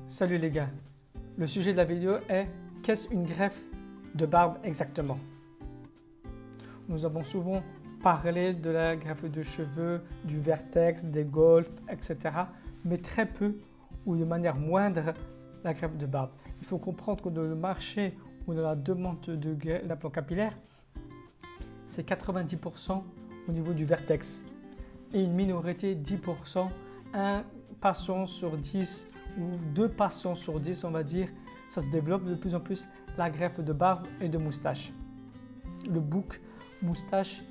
Salut les gars, le sujet de la vidéo est qu'est-ce une greffe de barbe exactement? Nous avons souvent parlé de la greffe de cheveux, du vertex, des golfs, etc. Mais très peu ou de manière moindre la greffe de barbe. Il faut comprendre que dans le marché ou dans la demande d'implant capillaire, c'est 90% au niveau du vertex et une minorité 10%, un patient sur 10 ou 2 patients sur 10, on va dire, ça se développe de plus en plus la greffe de barbe et de moustache. Le bouc, moustache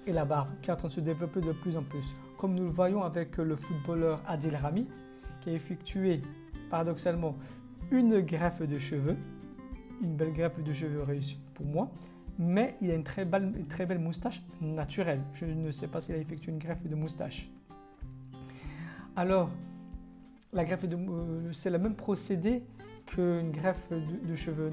et la barbe qui est en train de se développer de plus en plus. Comme nous le voyons avec le footballeur Adil Rami qui a effectué paradoxalement une greffe de cheveux, une belle greffe de cheveux réussie pour moi, mais il a une très belle moustache naturelle. Je ne sais pas s'il a effectué une greffe de moustache. Alors, la greffe c'est le même procédé qu'une greffe de cheveux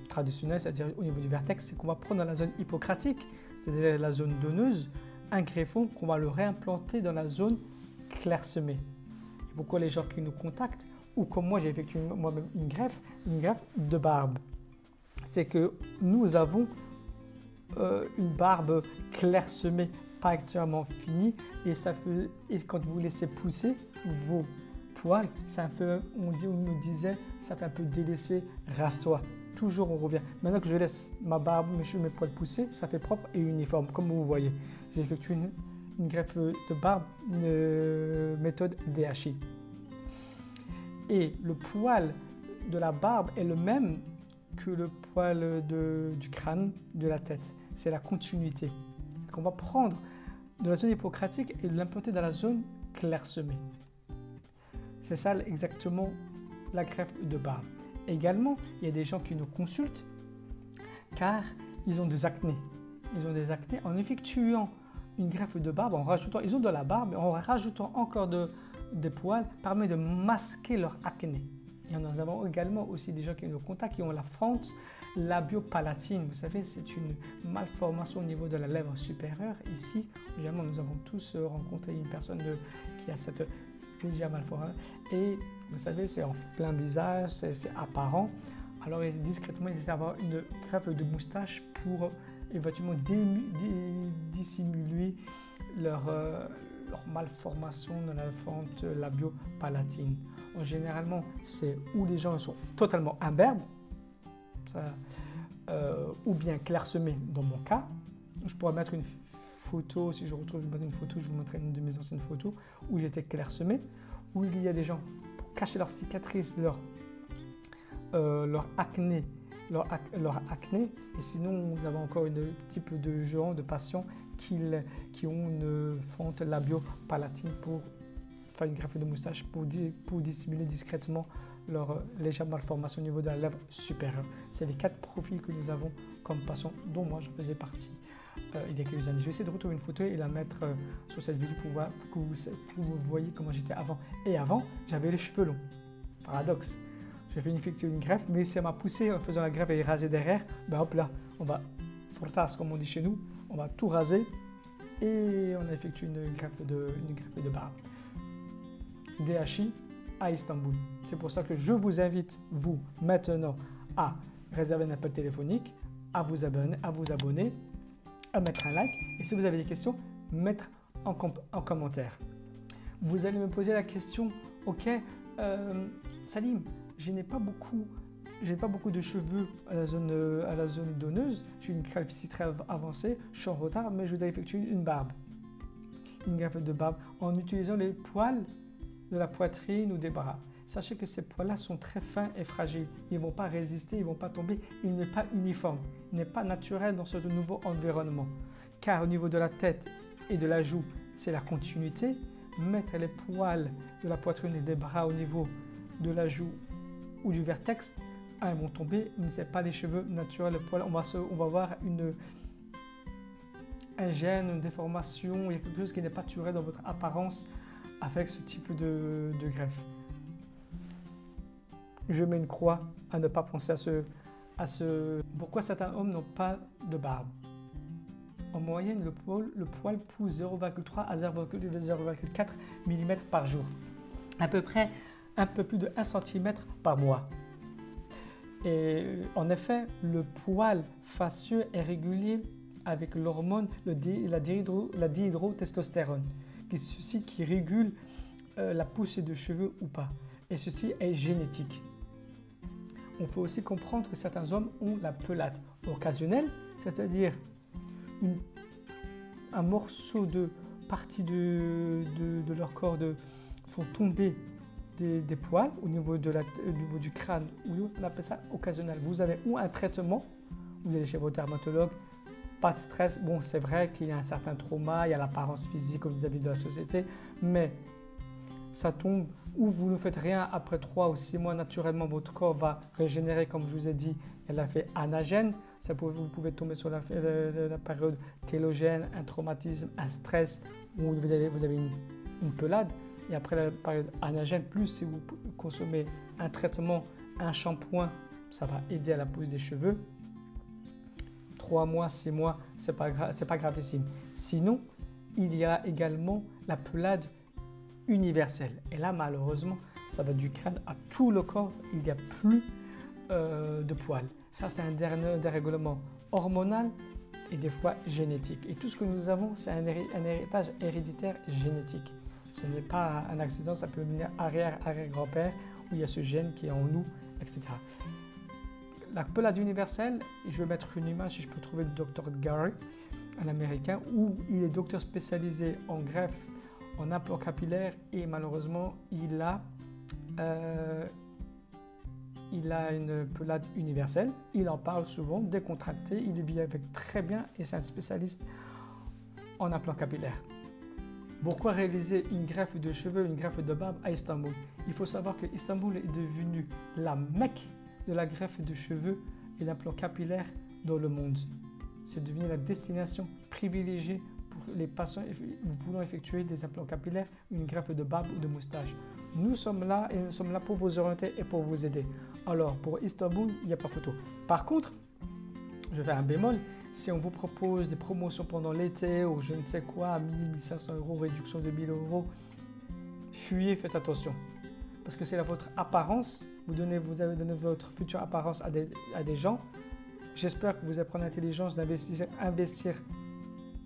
traditionnelle, c'est-à-dire au niveau du vertex, c'est qu'on va prendre dans la zone hypocratique, c'est-à-dire la zone donneuse, un greffon qu'on va le réimplanter dans la zone clairsemée. Et pourquoi les gens qui nous contactent, ou comme moi j'ai effectué moi-même une greffe de barbe, c'est que nous avons une barbe clairsemée, pas actuellement finie, et quand vous laissez pousser vos poils, ça fait, on nous disait, ça fait un peu délaissé, rase-toi. Toujours on revient. Maintenant que je laisse ma barbe, mes poils pousser, ça fait propre et uniforme, comme vous voyez. J'ai effectué une greffe de barbe, une méthode DHI. Et le poil de la barbe est le même que le poil du crâne, de la tête. C'est la continuité. C'est qu'on va prendre de la zone hypocratique et l'implanter dans la zone clairsemée. C'est ça exactement la greffe de barbe. Également, il y a des gens qui nous consultent car ils ont des acnés. Ils ont des acnés en effectuant une greffe de barbe, en rajoutant, ils ont de la barbe, mais en rajoutant encore des poils, permet de masquer leur acné. Et nous avons également aussi des gens qui nous contactent qui ont la fente labiopalatine. Vous savez, c'est une malformation au niveau de la lèvre supérieure. Ici, généralement, nous avons tous rencontré une personne qui a cette légère malformation. Et vous savez, c'est en plein visage, c'est apparent. Alors, discrètement, ils essaient d'avoir une greffe de moustache pour éventuellement dissimuler leur malformation dans la fente labiopalatine. Généralement, c'est où les gens sont totalement imberbes, ou bien clairsemés dans mon cas. Je pourrais mettre une photo, si je retrouve une photo, je vous montrerai une de mes anciennes photos où j'étais clairsemé, où il y a des gens pour cacher leurs cicatrices, leur acné, et sinon nous avons encore un type de gens, de patients qui ont une fente labiopalatine pour faire une greffe de moustache pour dissimuler discrètement leur légère malformation au niveau de la lèvre supérieure. C'est les 4 profils que nous avons comme patients, dont moi je faisais partie il y a quelques années. Je vais essayer de retrouver une photo et la mettre sur cette vidéo pour que vous voyez comment j'étais avant. Et avant, j'avais les cheveux longs. Paradoxe. J'ai fait une greffe, mais ça m'a poussé en faisant la greffe et raser derrière. Ben hop là, on va fortas comme on dit chez nous, on va tout raser et on a effectué une greffe de barbe. DHI à Istanbul. C'est pour ça que je vous invite, vous, maintenant, à réserver un appel téléphonique, à vous abonner, à mettre un like et si vous avez des questions, mettre en commentaire. Vous allez me poser la question, ok, Salim, je n'ai pas beaucoup de cheveux à la zone donneuse, j'ai une calvitie très avancée, je suis en retard, mais je dois effectuer une barbe, une greffe de barbe en utilisant les poils de la poitrine ou des bras. Sachez que ces poils-là sont très fins et fragiles. Ils ne vont pas résister, ils ne vont pas tomber. Il n'est pas uniforme, il n'est pas naturel dans ce nouveau environnement. Car au niveau de la tête et de la joue, c'est la continuité. Mettre les poils de la poitrine et des bras au niveau de la joue ou du vertex, ils vont tomber, mais ce n'est pas les cheveux naturels. Les poils, on va voir un gène, une déformation, il y a quelque chose qui n'est pas naturel dans votre apparence avec ce type de greffe. Je mets une croix à ne pas penser à ce... Pourquoi certains hommes n'ont pas de barbe? En moyenne, le poil pousse 0,3 à 0,4 mm par jour. À peu près un peu plus de 1 cm par mois. Et en effet, le poil facieux est régulé avec l'hormone la dihydrotestostérone, qui régule la poussée de cheveux ou pas. Et ceci est génétique. On peut aussi comprendre que certains hommes ont la pelade occasionnelle, c'est-à-dire un morceau de partie de leur corps font tomber des poils au niveau du crâne, on appelle ça occasionnel. Vous avez ou un traitement, vous allez chez votre dermatologue, pas de stress. Bon, c'est vrai qu'il y a un certain trauma, il y a l'apparence physique vis-à-vis de la société, mais ça tombe, ou vous ne faites rien, après 3 ou 6 mois, naturellement, votre corps va régénérer, comme je vous ai dit, il y a l'effet anagène. Vous pouvez tomber sur la période télogène, un traumatisme, un stress, où vous avez une pelade. Et après la période anagène, plus si vous consommez un traitement, un shampoing, ça va aider à la pousse des cheveux. 3 mois, 6 mois, c'est pas gravissime. Sinon, il y a également la pelade universelle. Et là, malheureusement, ça va du crâne à tout le corps. Il n'y a plus de poils. Ça, c'est un dérèglement hormonal et des fois génétique. Et tout ce que nous avons, c'est un héritage héréditaire génétique. Ce n'est pas un accident, ça peut venir arrière-grand-père, où il y a ce gène qui est en nous, etc. La pelade universelle, je vais mettre une image, si je peux trouver, du Dr Gary, un Américain, où il est docteur spécialisé en greffe, en implant capillaire, et malheureusement, il a une pelade universelle. Il en parle souvent, décontracté, il vit avec très bien, et c'est un spécialiste en implant capillaire. Pourquoi réaliser une greffe de cheveux, une greffe de barbe à Istanbul? Il faut savoir que Istanbul est devenu la Mecque de la greffe de cheveux et d'implant capillaire dans le monde. C'est devenu la destination privilégiée pour les patients voulant effectuer des implants capillaires, une greffe de barbe ou de moustache. Nous sommes là et nous sommes là pour vous orienter et pour vous aider. Alors pour Istanbul, il n'y a pas photo. Par contre, je vais un bémol. Si on vous propose des promotions pendant l'été ou je ne sais quoi, à 1000, 1500 euros, réduction de 1000 euros, fuyez, faites attention. Parce que c'est votre apparence, vous avez donné votre future apparence à des gens. J'espère que vous allez prendre l'intelligence d'investir,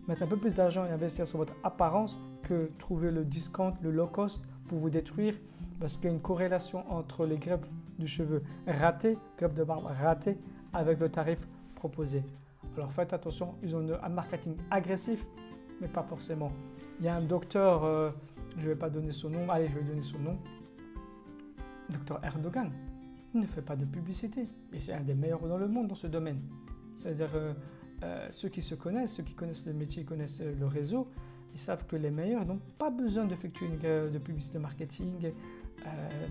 mettre un peu plus d'argent et investir sur votre apparence que trouver le discount, le low cost pour vous détruire. Parce qu'il y a une corrélation entre les greffes de cheveux ratées, greffes de barbe ratées, avec le tarif proposé. Alors faites attention, ils ont un marketing agressif, mais pas forcément. Il y a un docteur, je ne vais pas donner son nom, allez, je vais donner son nom, Dr Erdogan. Il ne fait pas de publicité, mais c'est un des meilleurs dans le monde dans ce domaine. C'est-à-dire, ceux qui se connaissent, ceux qui connaissent le métier, connaissent le réseau, ils savent que les meilleurs n'ont pas besoin d'effectuer une de publicité marketing.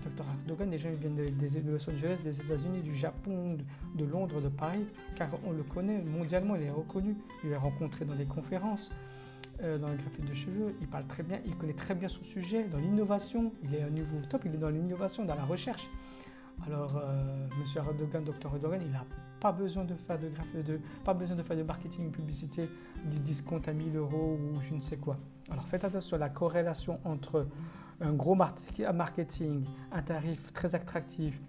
Dr Erdogan, les gens viennent de Los Angeles, des États-Unis, du Japon, de Londres, de Paris, car on le connaît mondialement, il est reconnu, il est rencontré dans les conférences, dans la greffe de cheveux, il parle très bien, il connaît très bien son sujet, dans l'innovation, il est à un niveau top, il est dans l'innovation, dans la recherche. Alors, M. Erdogan, Dr Erdogan, il n'a pas besoin de faire de greffe, pas besoin de faire de marketing, publicité, des discounts à 1000 euros ou je ne sais quoi. Alors, faites attention à la corrélation entre un gros marketing, un tarif très attractif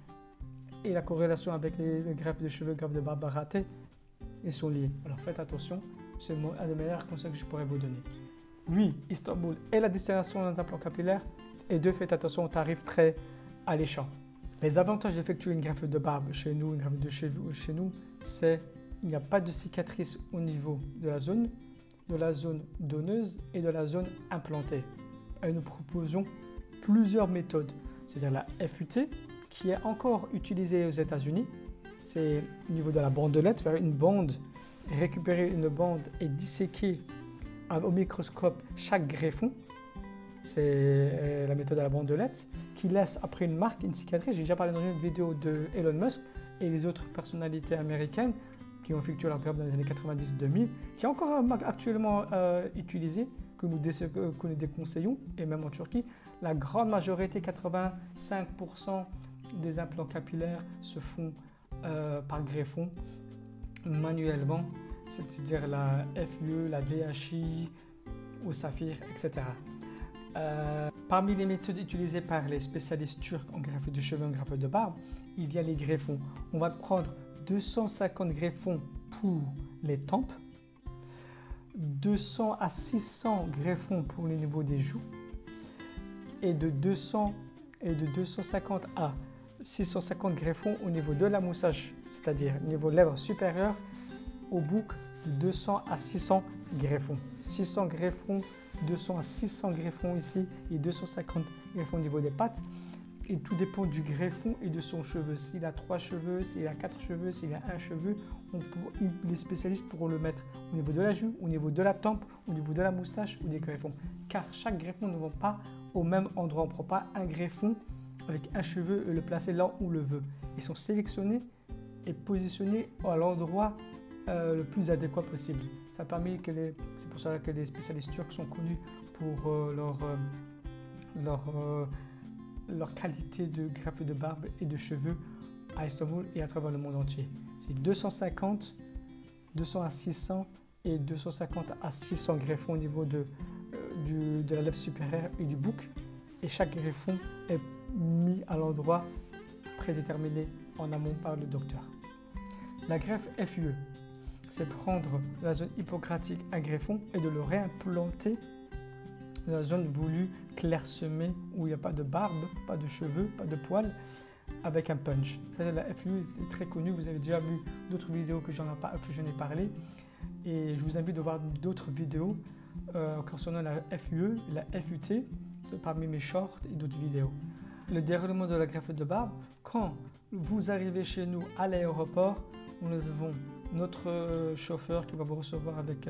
et la corrélation avec les greffes de cheveux, greffes de barbe ratées, ils sont liés. Alors faites attention, c'est un des meilleurs conseils que je pourrais vous donner. Oui, Istanbul est la destination des implants capillaires et deux, faites attention aux tarifs très alléchants. Les avantages d'effectuer une greffe de barbe chez nous, une greffe de cheveux chez nous, c'est qu'il n'y a pas de cicatrice au niveau de la zone donneuse et de la zone implantée. Et nous proposons plusieurs méthodes, c'est-à-dire la FUT qui est encore utilisée aux États-Unis. C'est au niveau de la bandelette, faire une bande, récupérer une bande et disséquer au microscope chaque greffon. C'est la méthode à la bandelette qui laisse après une marque, une cicatrice. J'ai déjà parlé dans une vidéo de Elon Musk et les autres personnalités américaines qui ont effectué leur greffe dans les années 90-2000, qui est encore actuellement utilisée, que nous déconseillons, et même en Turquie. La grande majorité, 85% des implants capillaires se font par greffon, manuellement, c'est-à-dire la FUE, la DHI, au saphir, etc. Parmi les méthodes utilisées par les spécialistes turcs en greffe de cheveux, en greffe de barbe, il y a les greffons. On va prendre 250 greffons pour les tempes, 200 à 600 greffons pour le niveau des joues et de 250 à 650 greffons au niveau de la moustache, c'est-à-dire au niveau lèvres supérieures, au bouc, de 200 à 600 greffons. 600 greffons, 200 à 600 greffons ici et 250 greffons au niveau des pattes. Et tout dépend du greffon et de son cheveu. S'il a 3 cheveux, s'il a 4 cheveux, s'il a 1 cheveu, les spécialistes pourront le mettre au niveau de la joue, au niveau de la tempe, au niveau de la moustache ou des greffons. Car chaque greffon ne va pas au même endroit. On ne prend pas un greffon avec un cheveu et le placer là où on le veut. Ils sont sélectionnés et positionnés à l'endroit le plus adéquat possible. C'est pour cela que les spécialistes turcs sont connus pour leur qualité de greffe de barbe et de cheveux à Istanbul et à travers le monde entier. C'est 250, 200 à 600 et 250 à 600 greffons au niveau de la lèvre supérieure et du bouc. Et chaque greffon est mis à l'endroit prédéterminé en amont par le docteur. La greffe FUE, c'est prendre la zone hypocratique à greffon et de le réimplanter dans la zone voulue clairsemée où il n'y a pas de barbe, pas de cheveux, pas de poils, avec un punch. La FUE est très connue, vous avez déjà vu d'autres vidéos que j'en ai parlé et je vous invite de voir d'autres vidéos concernant la FUE et la FUT parmi mes shorts et d'autres vidéos. Le déroulement de la greffe de barbe, quand vous arrivez chez nous à l'aéroport, nous avons notre chauffeur qui va vous recevoir avec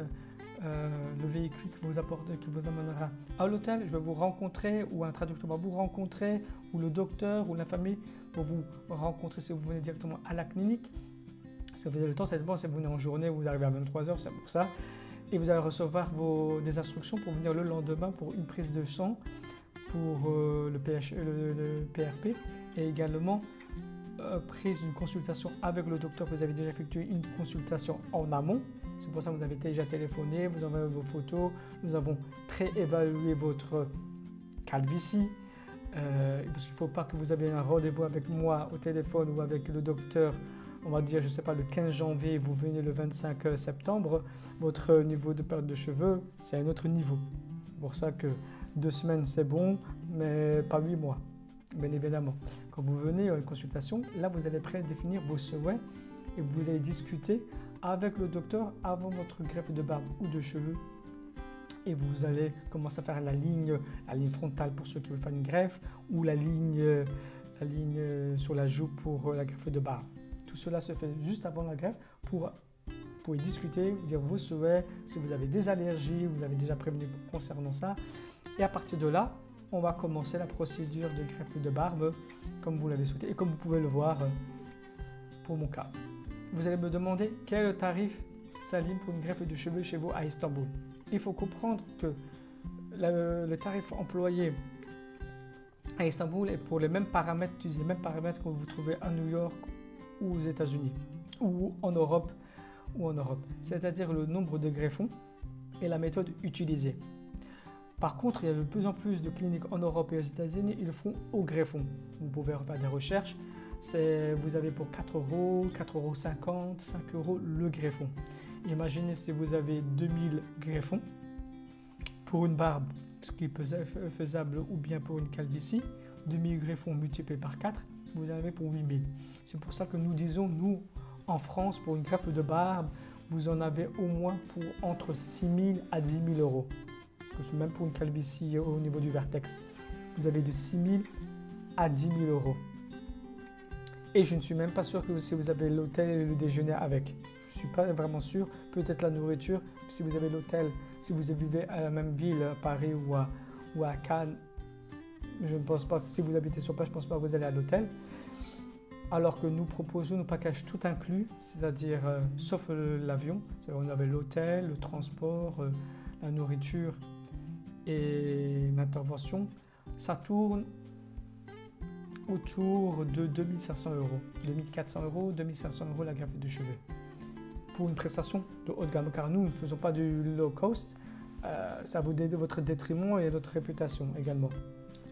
le véhicule qui vous amènera à l'hôtel. Je vais vous rencontrer ou un traducteur va vous rencontrer ou le docteur ou la famille pour vous rencontrer si vous venez directement à la clinique. Si vous avez le temps, c'est bon. Si vous venez en journée, vous arrivez à 23 h, c'est pour ça. Et vous allez recevoir des instructions pour venir le lendemain pour une prise de sang, pour le PRP et également prise d'une consultation avec le docteur. Vous avez déjà effectué une consultation en amont. C'est pour ça que vous avez déjà téléphoné, vous envoyez vos photos. Nous avons pré-évalué votre calvitie. Parce qu'il ne faut pas que vous ayez un rendez-vous avec moi au téléphone ou avec le docteur. On va dire, je ne sais pas, le 15 janvier, vous venez le 25 septembre. Votre niveau de perte de cheveux, c'est un autre niveau. C'est pour ça que 2 semaines, c'est bon, mais pas 8 mois. Bien évidemment, quand vous venez à une consultation, là vous allez prédéfinir vos souhaits et vous allez discuter avec le docteur avant votre greffe de barbe ou de cheveux et vous allez commencer à faire la ligne frontale pour ceux qui veulent faire une greffe ou la ligne sur la joue pour la greffe de barbe. Tout cela se fait juste avant la greffe pour y discuter, vous dire vos souhaits, si vous avez des allergies, vous avez déjà prévenu concernant ça et à partir de là, on va commencer la procédure de greffe de barbe comme vous l'avez souhaité et comme vous pouvez le voir pour mon cas. Vous allez me demander quel est le tarif Salim pour une greffe de cheveux chez vous à Istanbul. Il faut comprendre que le tarif employé à Istanbul est pour les mêmes paramètres, utilisez les mêmes paramètres que vous trouvez à New York ou aux États-Unis ou en Europe. C'est-à-dire le nombre de greffons et la méthode utilisée. Par contre, il y a de plus en plus de cliniques en Europe et aux États-Unis, ils le font au greffon. Vous pouvez faire des recherches. Vous avez pour 4 €, 4,50 €, 5 € le greffon. Imaginez si vous avez 2000 greffons pour une barbe, ce qui est faisable, ou bien pour une calvitie. 2000 greffons multipliés par 4, vous en avez pour 8000. C'est pour ça que nous disons, nous, en France, pour une greffe de barbe, vous en avez au moins pour entre 6000 à 10 000 €. Même pour une calvitie au niveau du vertex, vous avez de 6 000 à 10 000 €. Et je ne suis même pas sûr que si vous avez l'hôtel et le déjeuner avec. Je ne suis pas vraiment sûr. Peut-être la nourriture. Si vous avez l'hôtel, si vous vivez à la même ville, à Paris ou à Cannes, je ne pense pas. Si vous habitez sur place, je ne pense pas que vous allez à l'hôtel. Alors que nous proposons nos packages tout inclus, c'est-à-dire sauf l'avion. On avait l'hôtel, le transport, la nourriture et l'intervention. Ça tourne autour de 2500 €, 2400 €, 2500 € la greffe de cheveux. Pour une prestation de haut de gamme, car nous ne faisons pas du low cost, ça vous votre détriment et notre réputation également.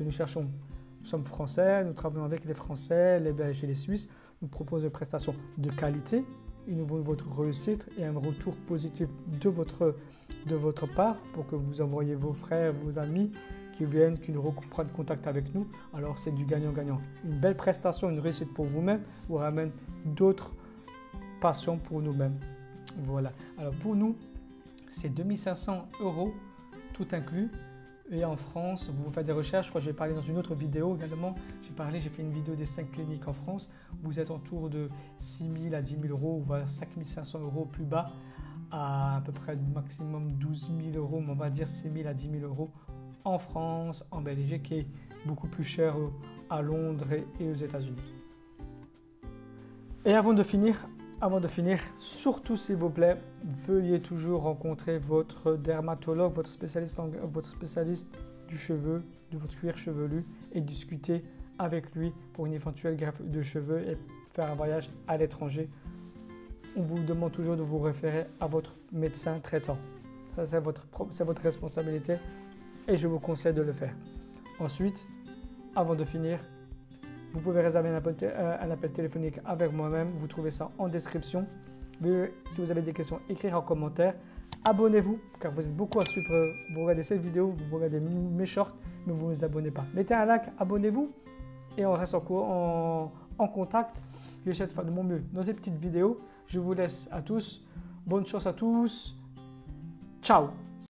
Et nous sommes français, nous travaillons avec les Français, les Belges et les Suisses. Nous proposons des prestations de qualité. Et nous voulons votre réussite et un retour positif de votre part pour que vous envoyiez vos frères, vos amis qui nous reprennent contact avec nous. Alors c'est du gagnant-gagnant. Une belle prestation, une réussite pour vous-même vous ramène d'autres passions pour nous-mêmes. Voilà. Alors pour nous, c'est 2500 € tout inclus. Et en France, vous faites des recherches. Je crois que j'ai parlé dans une autre vidéo également. J'ai fait une vidéo des 5 cliniques en France. Vous êtes autour de 6 000 à 10 000 €, ou 5 500 € plus bas, à peu près maximum 12 000 €, mais on va dire 6 000 à 10 000 € en France, en Belgique, et beaucoup plus cher à Londres et aux États-Unis. Et avant de finir, surtout s'il vous plaît, veuillez toujours rencontrer votre dermatologue, votre spécialiste du cheveu, de votre cuir chevelu, et discuter avec lui pour une éventuelle greffe de cheveux et faire un voyage à l'étranger. On vous demande toujours de vous référer à votre médecin traitant. Ça, c'est votre responsabilité et je vous conseille de le faire. Ensuite, avant de finir, vous pouvez réserver un appel téléphonique avec moi-même. Vous trouvez ça en description. Mais si vous avez des questions, écrivez en commentaire. Abonnez-vous, car vous êtes beaucoup à suivre. Vous regardez cette vidéo, vous regardez mes shorts, mais vous ne vous abonnez pas. Mettez un like, abonnez-vous et on reste en contact. J'essaie de faire de mon mieux dans ces petites vidéos. Je vous laisse à tous. Bonne chance à tous. Ciao!